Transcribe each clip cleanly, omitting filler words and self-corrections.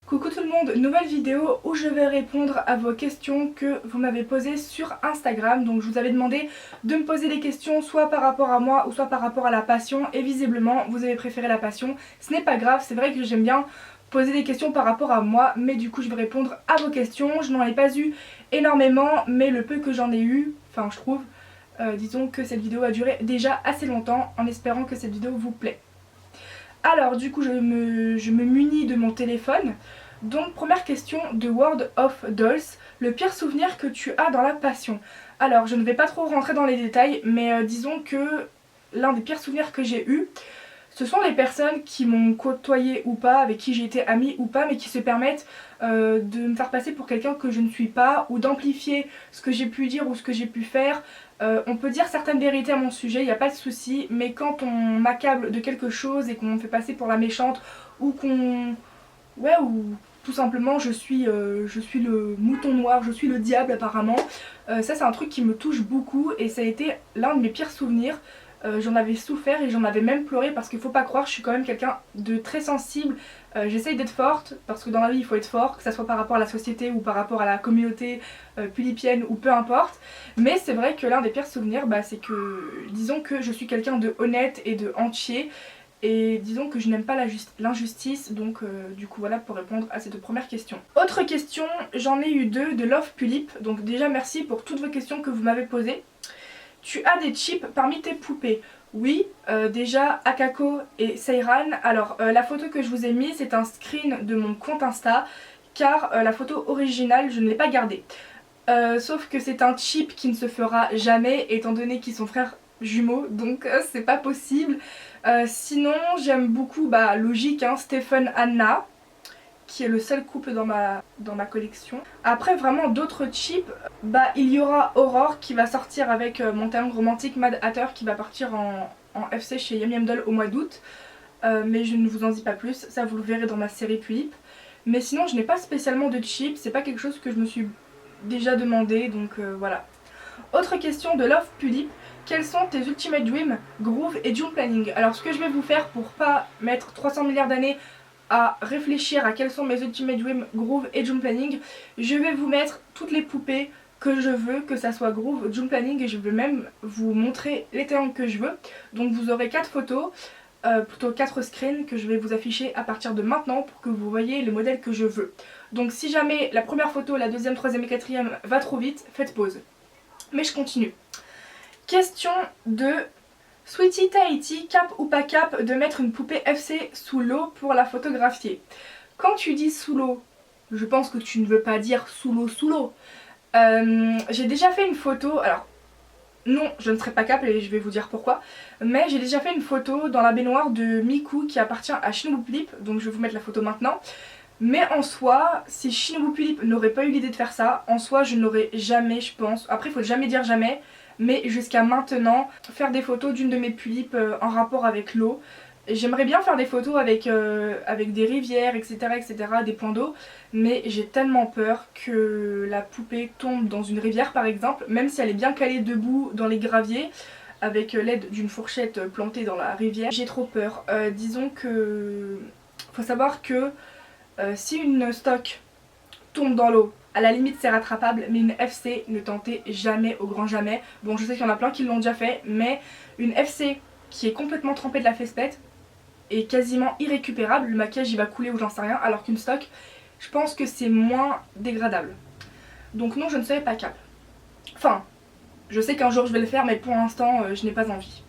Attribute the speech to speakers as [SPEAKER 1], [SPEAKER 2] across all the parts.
[SPEAKER 1] Coucou tout le monde, nouvelle vidéo où je vais répondre à vos questions que vous m'avez posées sur Instagram. Donc je vous avais demandé de me poser des questions soit par rapport à moi ou soit par rapport à la passion, et visiblement vous avez préféré la passion. Ce n'est pas grave, c'est vrai que j'aime bien poser des questions par rapport à moi, mais du coup je vais répondre à vos questions. Je n'en ai pas eu énormément, mais le peu que j'en ai eu, enfin je trouve, disons que cette vidéo a duré déjà assez longtemps, en espérant que cette vidéo vous plaît. Alors du coup je me munis de mon téléphone. Donc première question de World of Dolls, le pire souvenir que tu as dans la passion. Alors je ne vais pas trop rentrer dans les détails, mais disons que l'un des pires souvenirs que j'ai eu, ce sont les personnes qui m'ont côtoyé ou pas, avec qui j'ai été amie ou pas, mais qui se permettent de me faire passer pour quelqu'un que je ne suis pas, ou d'amplifier ce que j'ai pu dire ou ce que j'ai pu faire. On peut dire certaines vérités à mon sujet, il n'y a pas de souci, mais quand on m'accable de quelque chose et qu'on me fait passer pour la méchante, ou qu'on... ouais, ou tout simplement je suis le mouton noir, je suis le diable apparemment, ça c'est un truc qui me touche beaucoup et ça a été l'un de mes pires souvenirs. J'en avais souffert et j'en avais même pleuré parce qu'il faut pas croire, je suis quand même quelqu'un de très sensible. J'essaye d'être forte parce que dans la vie il faut être fort, que ce soit par rapport à la société ou par rapport à la communauté pulipienne ou peu importe. Mais c'est vrai que l'un des pires souvenirs, c'est que disons que je suis quelqu'un de honnête et de entier. Et disons que je n'aime pas l'injustice, donc du coup voilà pour répondre à ces deux premières questions. Autre question, j'en ai eu deux de Love Pulip, donc déjà merci pour toutes vos questions que vous m'avez posées. Tu as des chips parmi tes poupées? Oui, déjà Akako et Seiran. Alors la photo que je vous ai mise c'est un screen de mon compte Insta, car la photo originale je ne l'ai pas gardée. Sauf que c'est un chip qui ne se fera jamais étant donné qu'ils sont frères jumeaux, donc c'est pas possible. Sinon j'aime beaucoup, logique, hein, Stephen Anna, qui est le seul couple dans ma collection. Après vraiment d'autres chips, il y aura Aurore qui va sortir avec mon triangle romantique Mad Hatter qui va partir en FC chez Yum Yum Doll au mois d'août. Mais je ne vous en dis pas plus, ça vous le verrez dans ma série Pulip. Mais sinon je n'ai pas spécialement de chips, c'est pas quelque chose que je me suis déjà demandé, donc voilà. Autre question de Love Pulip, quels sont tes Ultimate Dream, Groove et June Planning? Alors ce que je vais vous faire pour pas mettre 300 milliards d'années à réfléchir à quels sont mes Ultimate Dream, Groove et June Planning, je vais vous mettre toutes les poupées que je veux, que ça soit Groove, June Planning, et je vais même vous montrer les triangles que je veux. Donc vous aurez 4 photos, plutôt 4 screens que je vais vous afficher à partir de maintenant pour que vous voyez le modèle que je veux. Donc si jamais la première photo, la deuxième, troisième et quatrième va trop vite, faites pause. Mais je continue. Question de Sweetie Tahiti, cap ou pas cap de mettre une poupée FC sous l'eau pour la photographier? Quand tu dis sous l'eau, je pense que tu ne veux pas dire sous l'eau sous l'eau. J'ai déjà fait une photo, alors non je ne serai pas cap et je vais vous dire pourquoi, mais j'ai déjà fait une photo dans la baignoire de Miku qui appartient à Shinobu Pulip, donc je vais vous mettre la photo maintenant. Mais en soi, si Shinobu Pulip n'aurait pas eu l'idée de faire ça, en soi je n'aurais jamais, je pense, après il faut jamais dire jamais, mais jusqu'à maintenant, faire des photos d'une de mes Pulip en rapport avec l'eau. J'aimerais bien faire des photos avec des rivières, etc., des points d'eau, mais j'ai tellement peur que la poupée tombe dans une rivière par exemple, même si elle est bien calée debout dans les graviers, avec l'aide d'une fourchette plantée dans la rivière. J'ai trop peur. Disons que... faut savoir que si une stock tombe dans l'eau, à la limite c'est rattrapable, mais une FC, ne tentez jamais, au grand jamais. Bon, je sais qu'il y en a plein qui l'ont déjà fait, mais une FC qui est complètement trempée de la fespette est quasiment irrécupérable. Le maquillage il va couler ou j'en sais rien, alors qu'une stock, je pense que c'est moins dégradable. Donc non, je ne serai pas cap. Enfin, je sais qu'un jour je vais le faire, mais pour l'instant je n'ai pas envie.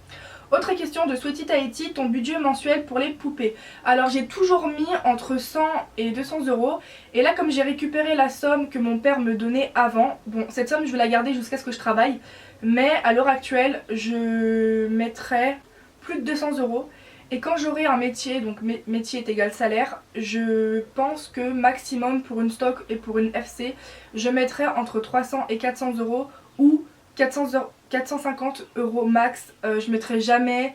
[SPEAKER 1] Autre question de Sweetie Tahiti, ton budget mensuel pour les poupées? Alors j'ai toujours mis entre 100 et 200 euros, et là comme j'ai récupéré la somme que mon père me donnait avant, bon cette somme je vais la garder jusqu'à ce que je travaille, mais à l'heure actuelle je mettrai plus de 200 euros, et quand j'aurai un métier, donc métier est égal salaire, je pense que maximum pour une stock et pour une FC, je mettrai entre 300 et 400 euros ou 450 euros max. Je mettrai jamais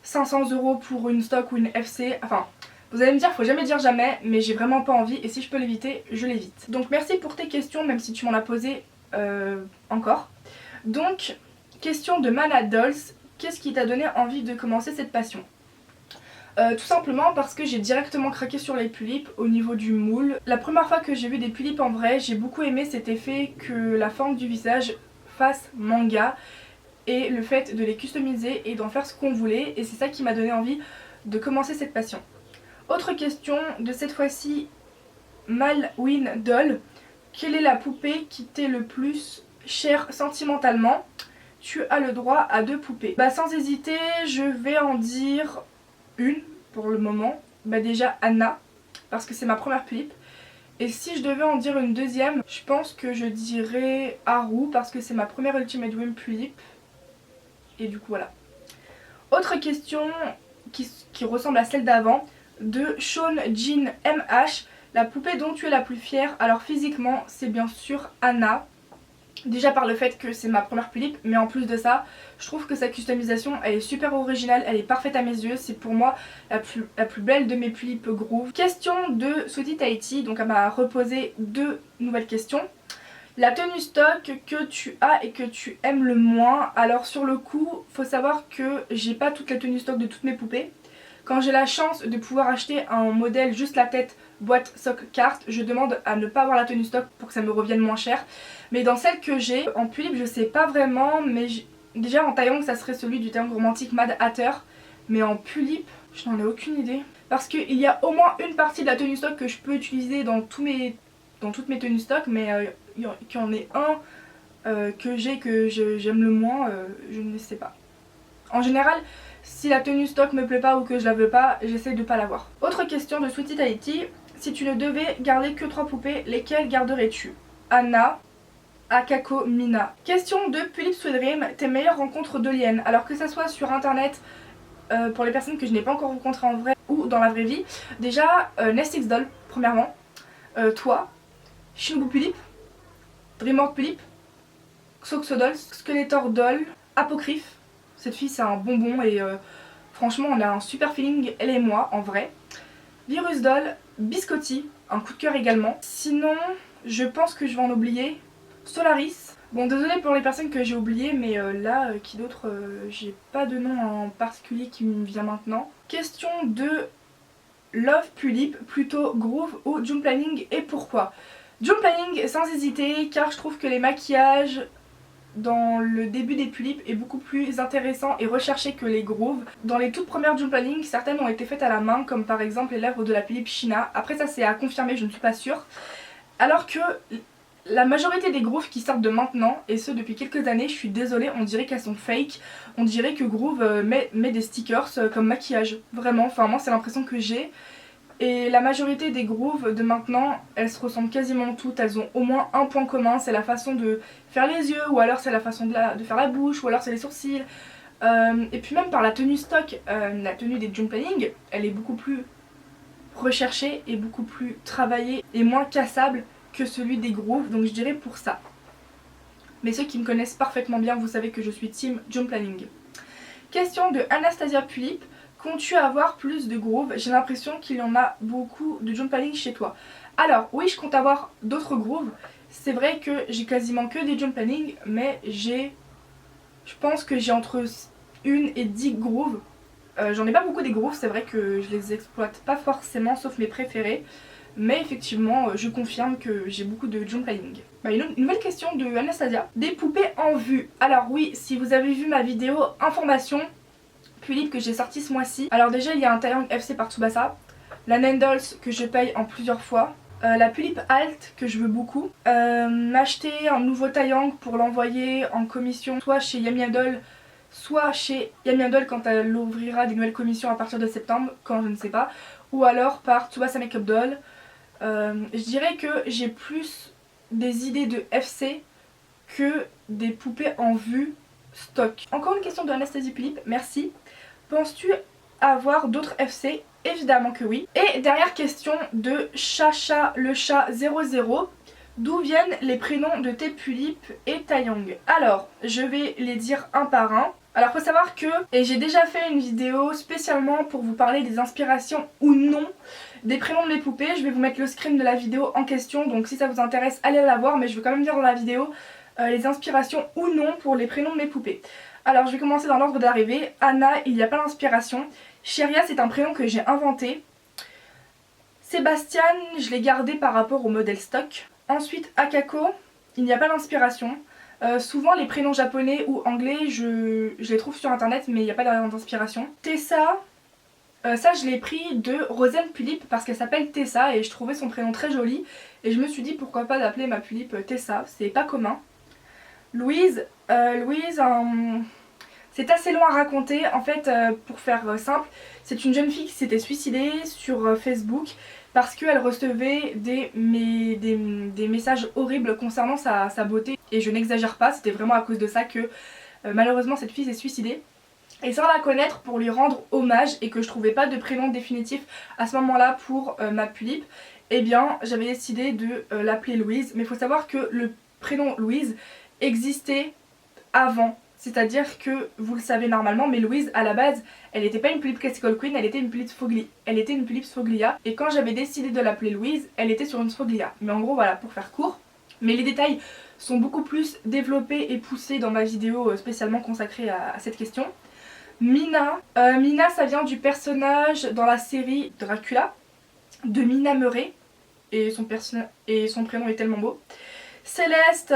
[SPEAKER 1] 500 euros pour une stock ou une FC. Enfin, vous allez me dire, faut jamais dire jamais, mais j'ai vraiment pas envie et si je peux l'éviter, je l'évite. Donc merci pour tes questions, même si tu m'en as posé encore. Donc, question de Mana Dolls, qu'est-ce qui t'a donné envie de commencer cette passion? Tout simplement parce que j'ai directement craqué sur les tulipes au niveau du moule. La première fois que j'ai vu des tulipes en vrai, j'ai beaucoup aimé cet effet que la forme du visage fasse manga et le fait de les customiser et d'en faire ce qu'on voulait, et c'est ça qui m'a donné envie de commencer cette passion. Autre question de cette fois-ci, Malwin Doll. Quelle est la poupée qui t'est le plus chère sentimentalement? Tu as le droit à 2 poupées. Bah sans hésiter, je vais en dire une pour le moment. Bah déjà Anna, parce que c'est ma première tulipe. Et si je devais en dire une deuxième, je pense que je dirais Haru, parce que c'est ma première Ultimate Dream tulipe. Et du coup voilà. Autre question qui ressemble à celle d'avant, de Sean Jean MH. La poupée dont tu es la plus fière? Alors physiquement c'est bien sûr Anna. Déjà par le fait que c'est ma première tulipe, mais en plus de ça, je trouve que sa customisation elle est super originale, elle est parfaite à mes yeux, c'est pour moi la plus belle de mes tulipes groove. Question de Sweetie Tahiti, donc elle m'a reposé 2 nouvelles questions. La tenue stock que tu as et que tu aimes le moins. Alors sur le coup, faut savoir que j'ai pas toute la tenue stock de toutes mes poupées. Quand j'ai la chance de pouvoir acheter un modèle juste la tête boîte sock carte, je demande à ne pas avoir la tenue stock pour que ça me revienne moins cher. Mais dans celle que j'ai en tulipe, je sais pas vraiment, mais déjà en taillong ça serait celui du taillong romantique Mad Hatter, mais en tulipe je n'en ai aucune idée. Parce qu'il y a au moins une partie de la tenue stock que je peux utiliser dans toutes mes tenues stock, mais qu'il y en ait un que j'aime le moins, je ne sais pas. En général, si la tenue stock me plaît pas ou que je la veux pas, j'essaie de pas l'avoir. Autre question de Sweetie Tahiti. Si tu ne devais garder que 3 poupées, lesquelles garderais-tu? Anna, Akako, Mina. Question de Tulip Sweet Dream. Tes meilleures rencontres de liens? Alors que ça soit sur internet, pour les personnes que je n'ai pas encore rencontrées en vrai ou dans la vraie vie. Déjà, Nestix Doll, premièrement. Toi, Shinbu Tulip, Dreamworld Tulip, Xoxo Dolls, Skeletor Doll, Apocryphe. Cette fille c'est un bonbon et franchement on a un super feeling elle et moi en vrai. Virus Doll, Biscotti, un coup de cœur également. Sinon je pense que je vais en oublier. Solaris. Bon désolé pour les personnes que j'ai oubliées, mais là qui d'autre, j'ai pas de nom en particulier qui me vient maintenant. Question de Love Tulip, plutôt groove ou June Planning, et pourquoi? June Planning sans hésiter, car je trouve que les maquillages dans le début des tulipes est beaucoup plus intéressant et recherché que les grooves. Dans les toutes premières June Planning, certaines ont été faites à la main, comme par exemple les lèvres de la tulipe China. Après ça c'est à confirmer, je ne suis pas sûre. Alors que la majorité des grooves qui sortent de maintenant, et ce depuis quelques années, je suis désolée, on dirait qu'elles sont fake. On dirait que Groove met des stickers comme maquillage. Vraiment, enfin moi c'est l'impression que j'ai. Et la majorité des grooves de maintenant, elles se ressemblent quasiment toutes, elles ont au moins un point commun, c'est la façon de faire les yeux, ou alors c'est la façon de faire la bouche, ou alors c'est les sourcils. Et puis même par la tenue stock, la tenue des June Planning, elle est beaucoup plus recherchée et beaucoup plus travaillée et moins cassable que celui des grooves, donc je dirais pour ça. Mais ceux qui me connaissent parfaitement bien, vous savez que je suis team June Planning. Question de Anastasia Tulip. Comptes-tu avoir plus de grooves? J'ai l'impression qu'il y en a beaucoup de June Planning chez toi. Alors oui, je compte avoir d'autres grooves. C'est vrai que j'ai quasiment que des June Planning, mais je pense que j'ai entre 1 et 10 grooves. J'en ai pas beaucoup des grooves, c'est vrai que je les exploite pas forcément, sauf mes préférés. Mais effectivement, je confirme que j'ai beaucoup de June Planning. Une nouvelle question de Anastasia. Des poupées en vue. Alors oui, si vous avez vu ma vidéo information Tulip que j'ai sorti ce mois-ci. Alors déjà il y a un taillong FC par Tsubasa, la Nendles que je paye en plusieurs fois, la Tulip Alt que je veux beaucoup, m'acheter un nouveau taillong pour l'envoyer en commission soit chez Yami Idol, soit chez Yami Idol quand elle ouvrira des nouvelles commissions à partir de septembre, quand je ne sais pas, ou alors par Tsubasa Makeup Doll. Je dirais que j'ai plus des idées de FC que des poupées en vue stock. Encore une question de Anastasie Tulip, merci. Penses-tu avoir d'autres FC? Évidemment que oui. Et dernière question de Chacha le chat 00. D'où viennent les prénoms de tes tulipes et taillong? Alors, je vais les dire un par un. Alors faut savoir que, et j'ai déjà fait une vidéo spécialement pour vous parler des inspirations ou non des prénoms de mes poupées. Je vais vous mettre le screen de la vidéo en question, donc si ça vous intéresse, allez la voir, mais je vais quand même dire dans la vidéo les inspirations ou non pour les prénoms de mes poupées. Alors je vais commencer dans l'ordre d'arrivée. Anna, il n'y a pas d'inspiration. Chiria, c'est un prénom que j'ai inventé. Sébastien, je l'ai gardé par rapport au modèle stock. Ensuite, Akako, il n'y a pas d'inspiration. Souvent les prénoms japonais ou anglais, je les trouve sur internet mais il n'y a pas d'inspiration. Tessa, ça je l'ai pris de Rosen Pulip parce qu'elle s'appelle Tessa et je trouvais son prénom très joli. Et je me suis dit pourquoi pas d'appeler ma Pulip Tessa, c'est pas commun. Louise, c'est assez long à raconter. En fait, pour faire simple, c'est une jeune fille qui s'était suicidée sur Facebook parce qu'elle recevait des messages horribles concernant sa beauté. Et je n'exagère pas, c'était vraiment à cause de ça que malheureusement cette fille s'est suicidée. Et sans la connaître, pour lui rendre hommage et que je trouvais pas de prénom définitif à ce moment-là pour ma Pulip, eh bien j'avais décidé de l'appeler Louise. Mais il faut savoir que le prénom Louise existait avant. C'est-à-dire que, vous le savez normalement, mais Louise, à la base, elle n'était pas une Pulip Classical Queen, elle était une Pulip Sfoglia. Et quand j'avais décidé de l'appeler Louise, elle était sur une Sfoglia. Mais en gros, voilà, pour faire court. Mais les détails sont beaucoup plus développés et poussés dans ma vidéo spécialement consacrée à cette question. Mina. Mina, ça vient du personnage dans la série Dracula, de Mina Murray. Et son prénom est tellement beau. Céleste...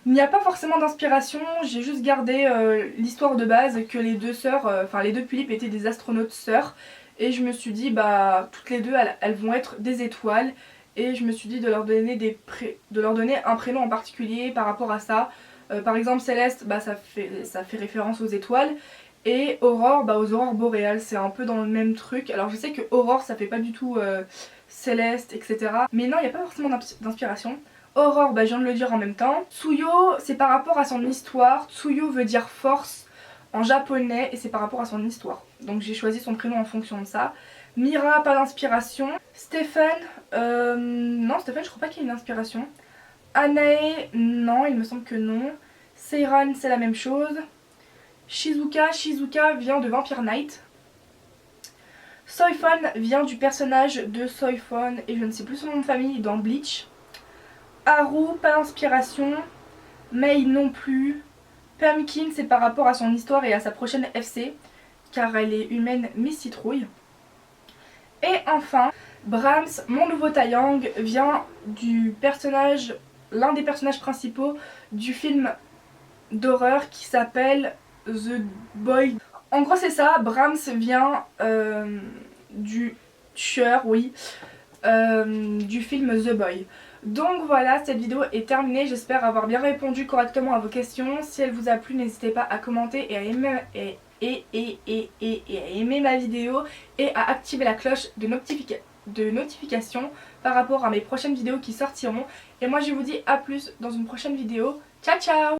[SPEAKER 1] il n'y a pas forcément d'inspiration, j'ai juste gardé l'histoire de base que les deux sœurs, enfin les deux Pulip étaient des astronautes sœurs. Et je me suis dit bah toutes les deux elles vont être des étoiles. Et je me suis dit de leur donner un prénom en particulier par rapport à ça. Par exemple Céleste, bah ça fait référence aux étoiles. Et Aurore, bah aux aurores boréales, c'est un peu dans le même truc. Alors je sais que Aurore ça fait pas du tout Céleste, etc. Mais non, il n'y a pas forcément d'inspiration. Aurore, bah je viens de le dire en même temps. Tsuyo, c'est par rapport à son histoire. Tsuyo veut dire force en japonais et c'est par rapport à son histoire. Donc j'ai choisi son prénom en fonction de ça. Mira, pas d'inspiration. Stéphane, non Stéphane je crois pas qu'il y ait une inspiration. Anae, non, il me semble que non. Seiran, c'est la même chose. Shizuka vient de Vampire Knight. Soifon vient du personnage de Soifon et je ne sais plus son nom de famille dans Bleach. Haru, pas d'inspiration. Mei non plus. Pumpkin, c'est par rapport à son histoire et à sa prochaine FC, car elle est humaine mais citrouille. Et enfin, Brahms, mon nouveau Taeyang, vient du personnage, l'un des personnages principaux du film d'horreur qui s'appelle The Boy. En gros c'est ça, Brahms vient du tueur, oui, du film The Boy. Donc voilà, cette vidéo est terminée, j'espère avoir bien répondu correctement à vos questions. Si elle vous a plu, n'hésitez pas à commenter et à aimer ma vidéo et à activer la cloche de notification par rapport à mes prochaines vidéos qui sortiront. Et moi je vous dis à plus dans une prochaine vidéo. Ciao ciao!